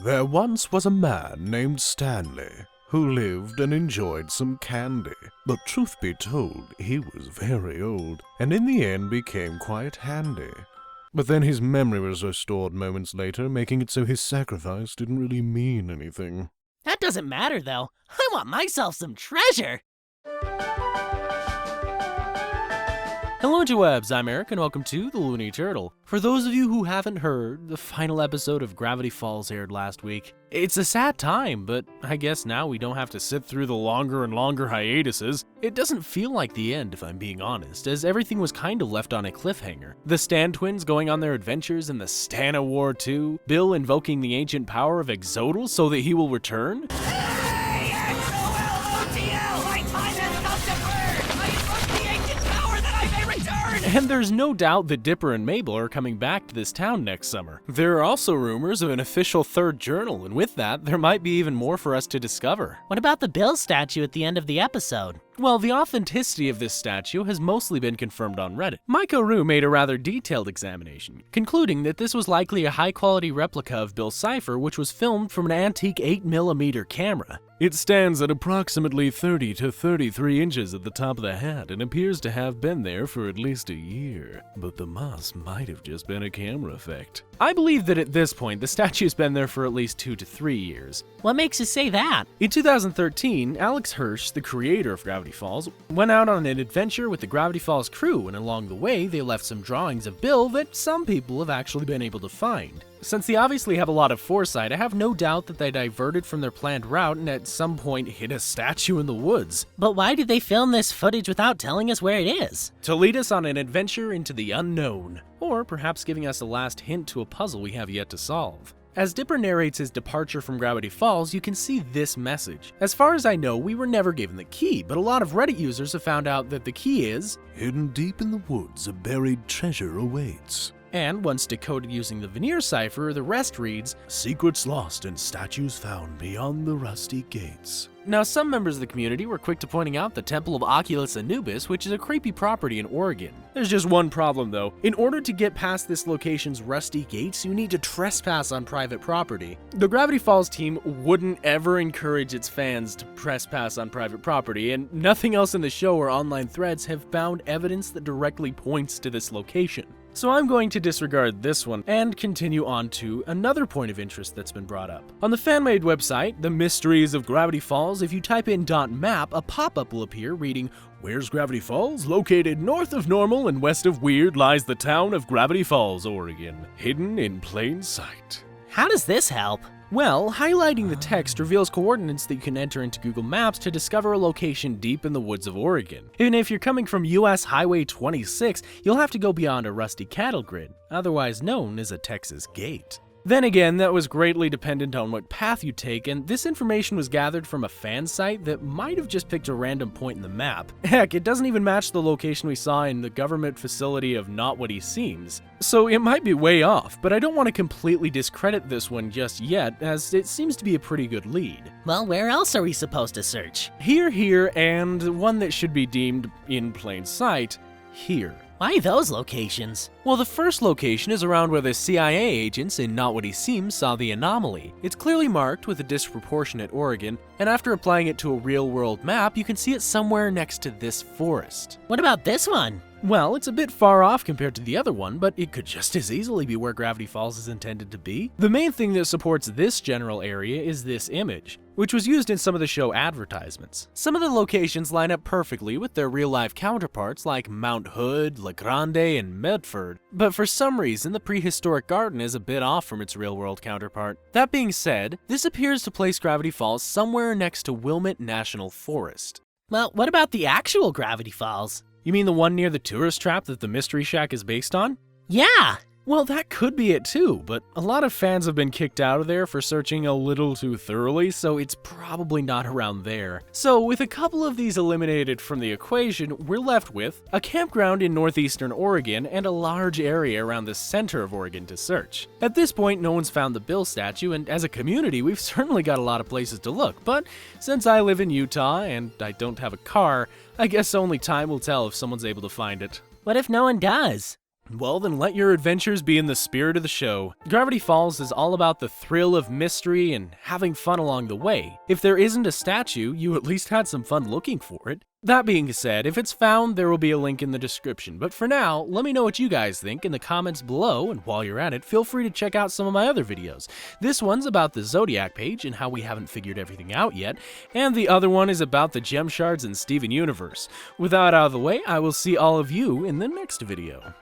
There once was a man named Stanley who lived and enjoyed some candy. But truth be told, he was very old, and in the end became quite handy. But then his memory was restored moments later, making it so his sacrifice didn't really mean anything. That doesn't matter, though. I want myself some treasure! Hello interwebs, I'm Eric and welcome to The Looney Turtle. For those of you who haven't heard, the final episode of Gravity Falls aired last week. It's a sad time, but I guess now we don't have to sit through the longer and longer hiatuses. It doesn't feel like the end, if I'm being honest, as everything was kind of left on a cliffhanger. The Stan twins going on their adventures in the Stana War 2, Bill invoking the ancient power of Exodal so that he will return. And there's no doubt that Dipper and Mabel are coming back to this town next summer. There are also rumors of an official third journal, and with that, there might be even more for us to discover. What about the Bill statue at the end of the episode? Well, the authenticity of this statue has mostly been confirmed on Reddit. Micah Rue made a rather detailed examination, concluding that this was likely a high-quality replica of Bill Cipher, which was filmed from an antique 8mm camera. It stands at approximately 30 to 33 inches at the top of the head and appears to have been there for at least a year. But the moss might have just been a camera effect. I believe that at this point, the statue's been there for at least 2 to 3 years. What makes you say that? In 2013, Alex Hirsch, the creator of Gravity Falls, went out on an adventure with the Gravity Falls crew, and along the way, they left some drawings of Bill that some people have actually been able to find. Since they obviously have a lot of foresight, I have no doubt that they diverted from their planned route and at some point hit a statue in the woods. But why did they film this footage without telling us where it is? To lead us on an adventure into the unknown, or perhaps giving us a last hint to a puzzle we have yet to solve. As Dipper narrates his departure from Gravity Falls, you can see this message. As far as I know, we were never given the key, but a lot of Reddit users have found out that the key is hidden deep in the woods, a buried treasure awaits. And once decoded using the veneer cipher, the rest reads, secrets lost and statues found beyond the rusty gates. Now, some members of the community were quick to pointing out the Temple of Oculus Anubis, which is a creepy property in Oregon. There's just one problem though. In order to get past this location's rusty gates, you need to trespass on private property. The Gravity Falls team wouldn't ever encourage its fans to trespass on private property, and nothing else in the show or online threads have found evidence that directly points to this location. So I'm going to disregard this one and continue on to another point of interest that's been brought up. On the fan-made website, The Mysteries of Gravity Falls, if you type in .map, a pop-up will appear reading, "Where's Gravity Falls? Located north of Normal and west of Weird lies the town of Gravity Falls, Oregon, hidden in plain sight." How does this help? Well, highlighting the text reveals coordinates that you can enter into Google Maps to discover a location deep in the woods of Oregon. Even if you're coming from US Highway 26, you'll have to go beyond a rusty cattle grid, otherwise known as a Texas gate. Then again, that was greatly dependent on what path you take, and this information was gathered from a fan site that might have just picked a random point in the map. Heck, it doesn't even match the location we saw in the government facility of Not What He Seems. So it might be way off, but I don't want to completely discredit this one just yet, as it seems to be a pretty good lead. Well, where else are we supposed to search? Here, and one that should be deemed in plain sight, here. Why those locations? Well, the first location is around where the CIA agents in Not What He Seems saw the anomaly. It's clearly marked with a disproportionate Oregon, and after applying it to a real-world map, you can see it somewhere next to this forest. What about this one? Well, it's a bit far off compared to the other one, but it could just as easily be where Gravity Falls is intended to be. The main thing that supports this general area is this image, which was used in some of the show advertisements. Some of the locations line up perfectly with their real-life counterparts like Mount Hood, La Grande, and Medford, but for some reason the prehistoric garden is a bit off from its real-world counterpart. That being said, this appears to place Gravity Falls somewhere next to Wilmette National Forest. Well, what about the actual Gravity Falls? You mean the one near the tourist trap that the Mystery Shack is based on? Yeah! Well, that could be it too, but a lot of fans have been kicked out of there for searching a little too thoroughly, so it's probably not around there. So with a couple of these eliminated from the equation, we're left with a campground in northeastern Oregon and a large area around the center of Oregon to search. At this point, no one's found the Bill statue, and as a community, we've certainly got a lot of places to look, but since I live in Utah and I don't have a car, I guess only time will tell if someone's able to find it. What if no one does? Well, then let your adventures be in the spirit of the show. Gravity Falls is all about the thrill of mystery and having fun along the way. If there isn't a statue, you at least had some fun looking for it. That being said, if it's found, there will be a link in the description. But for now, let me know what you guys think in the comments below, and while you're at it, feel free to check out some of my other videos. This one's about the Zodiac page and how we haven't figured everything out yet, and the other one is about the gem shards in Steven Universe. With that out of the way, I will see all of you in the next video.